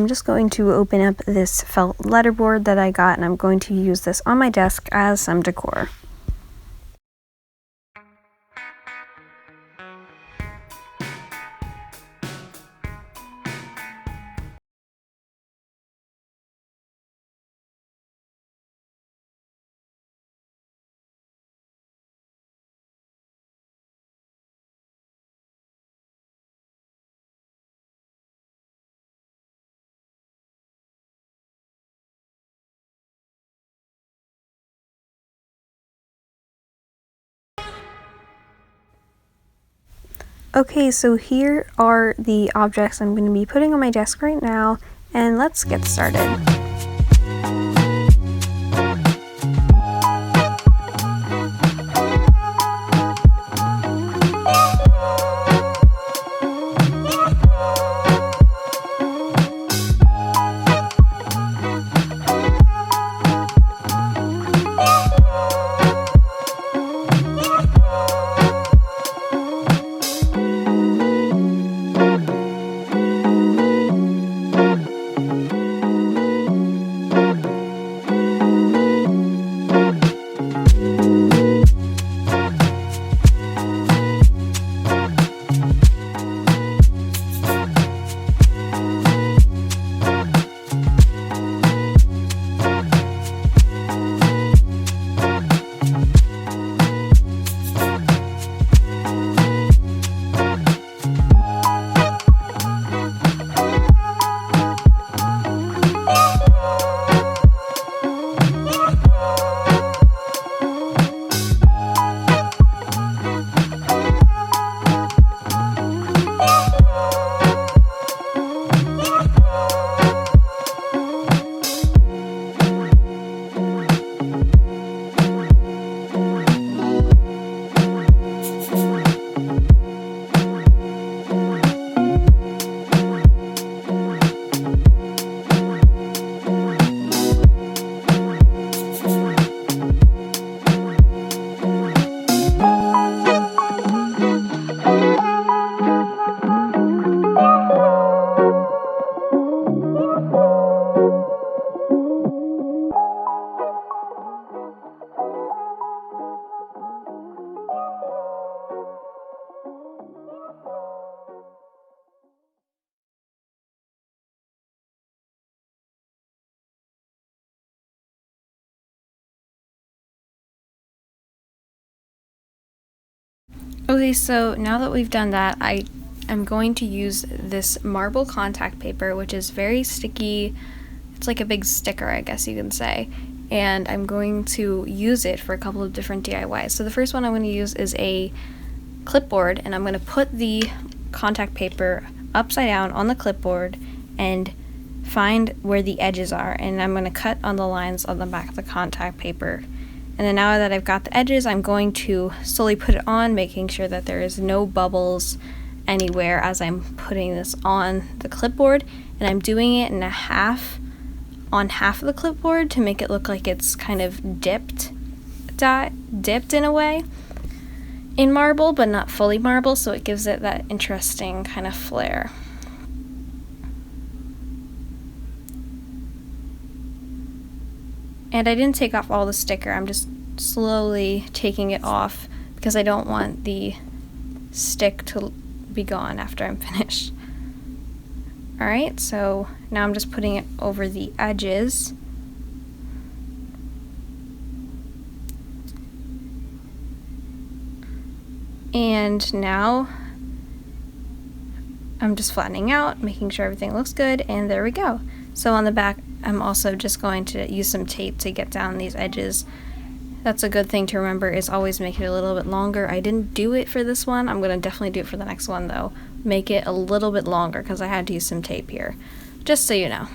just going to open up this felt letterboard that I got, and I'm going to use this on my desk as some decor. Okay, so here are the objects I'm going to be putting on my desk right now, and let's get started. Okay, so now that we've done that, I am going to use this marble contact paper, which is very sticky. It's like a big sticker, I guess you can say. And I'm going to use it for a couple of different DIYs. So the first one I'm going to use is a clipboard, and I'm going to put the contact paper upside down on the clipboard and find where the edges are. And I'm going to cut on the lines on the back of the contact paper. And then now that I've got the edges, I'm going to slowly put it on, making sure that there is no bubbles anywhere as I'm putting this on the clipboard. And I'm doing it in on half of the clipboard to make it look like it's kind of dipped in a way in marble, but not fully marble, so it gives it that interesting kind of flair. And I didn't take off all the sticker, I'm just slowly taking it off because I don't want the stick to be gone after I'm finished. Alright, so now I'm just putting it over the edges. And now I'm just flattening out, making sure everything looks good, and there we go. So on the back, I'm also just going to use some tape to get down these edges. That's a good thing to remember, is always make it a little bit longer. I didn't do it for this one. I'm going to definitely do it for the next one though. Make it a little bit longer because I had to use some tape here, just so you know.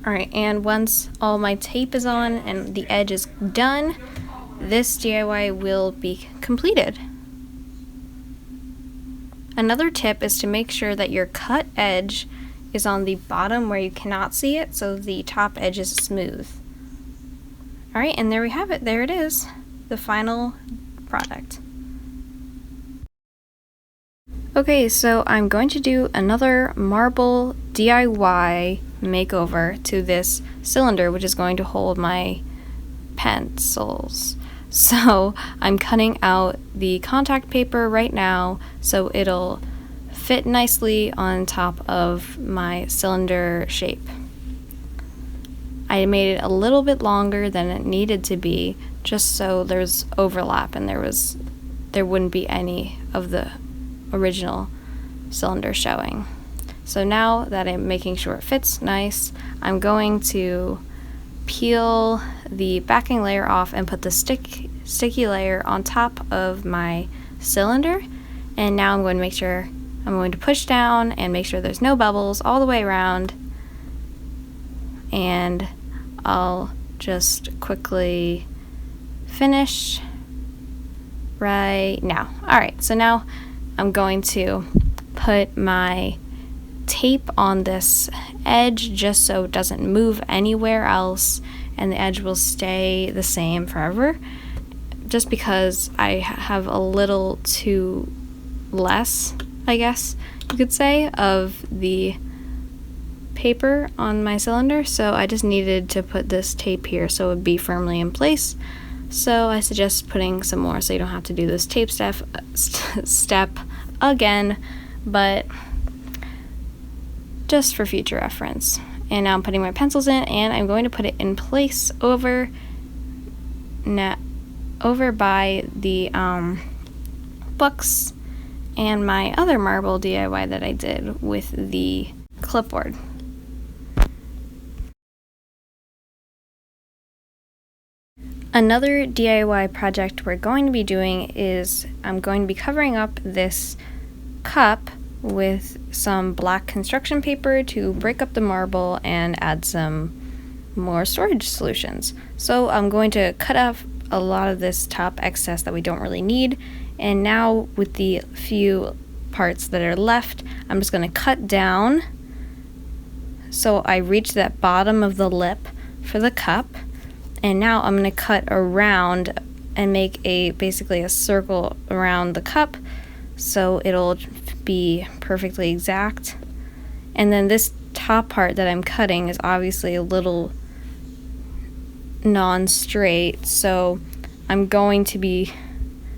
Alright, and once all my tape is on and the edge is done, this DIY will be completed. Another tip is to make sure that your cut edge is on the bottom where you cannot see it, so the top edge is smooth. Alright, and there we have it. There it is, the final product. Okay, so I'm going to do another marble DIY makeover to this cylinder, which is going to hold my pencils. So I'm cutting out the contact paper right now so it'll fit nicely on top of my cylinder shape. I made it a little bit longer than it needed to be, just so there's overlap and there wouldn't be any of the original cylinder showing. So now that I'm making sure it fits nice, I'm going to peel the backing layer off and put the sticky layer on top of my cylinder. And now I'm going to push down and make sure there's no bubbles all the way around. And I'll just quickly finish right now. Alright, so now I'm going to put my tape on this edge just so it doesn't move anywhere else and the edge will stay the same forever, just because I have a little too less, I guess you could say, of the paper on my cylinder, so I just needed to put this tape here so it would be firmly in place. So I suggest putting some more so you don't have to do this tape step again, but just for future reference. And now I'm putting my pencils in and I'm going to put it in place over by the books and my other marble DIY that I did with the clipboard. Another DIY project we're going to be doing is I'm going to be covering up this cup with some black construction paper to break up the marble and add some more storage solutions. So I'm going to cut off a lot of this top excess that we don't really need, and now with the few parts that are left, I'm just going to cut down so I reach that bottom of the lip for the cup. And now I'm going to cut around and make basically a circle around the cup so it'll be perfectly exact. And then this top part that I'm cutting is obviously a little non-straight, so I'm going to be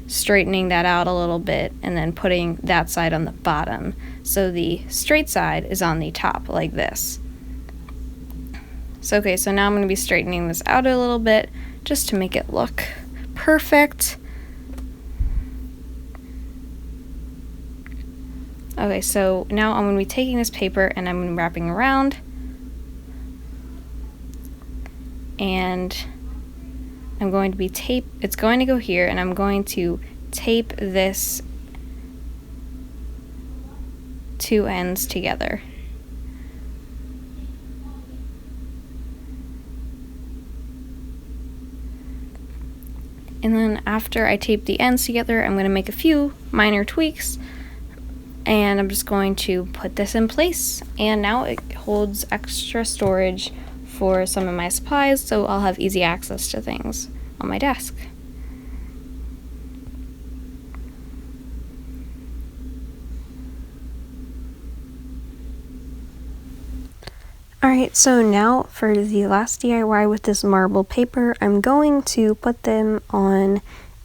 straightening that out a little bit and then putting that side on the bottom so the straight side is on the top like this. So okay, so now I'm going to be straightening this out a little bit just to make it look perfect. Okay, so now I'm going to be taking this paper and I'm going to be wrapping around, and I'm going to be it's going to go here, and I'm going to tape this two ends together. And then after I tape the ends together, I'm going to make a few minor tweaks, and I'm just going to put this in place. And now it holds extra storage for some of my supplies, so I'll have easy access to things on my desk. Alright, so now for the last DIY with this marble paper, I'm going to put them on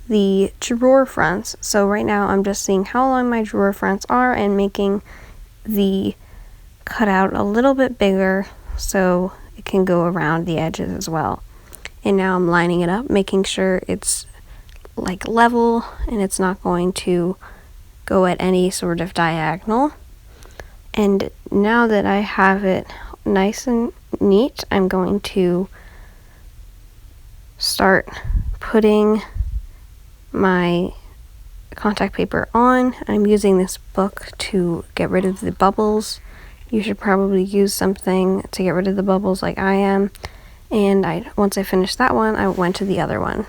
the drawer fronts. So right now I'm just seeing how long my drawer fronts are and making the cutout a little bit bigger so it can go around the edges as well. And now I'm lining it up, making sure it's like level and it's not going to go at any sort of diagonal. And now that I have it nice and neat, I'm going to start putting my contact paper on. I'm using this book to get rid of the bubbles. You should probably use something to get rid of the bubbles like I am. And once I finished that one, I went to the other one.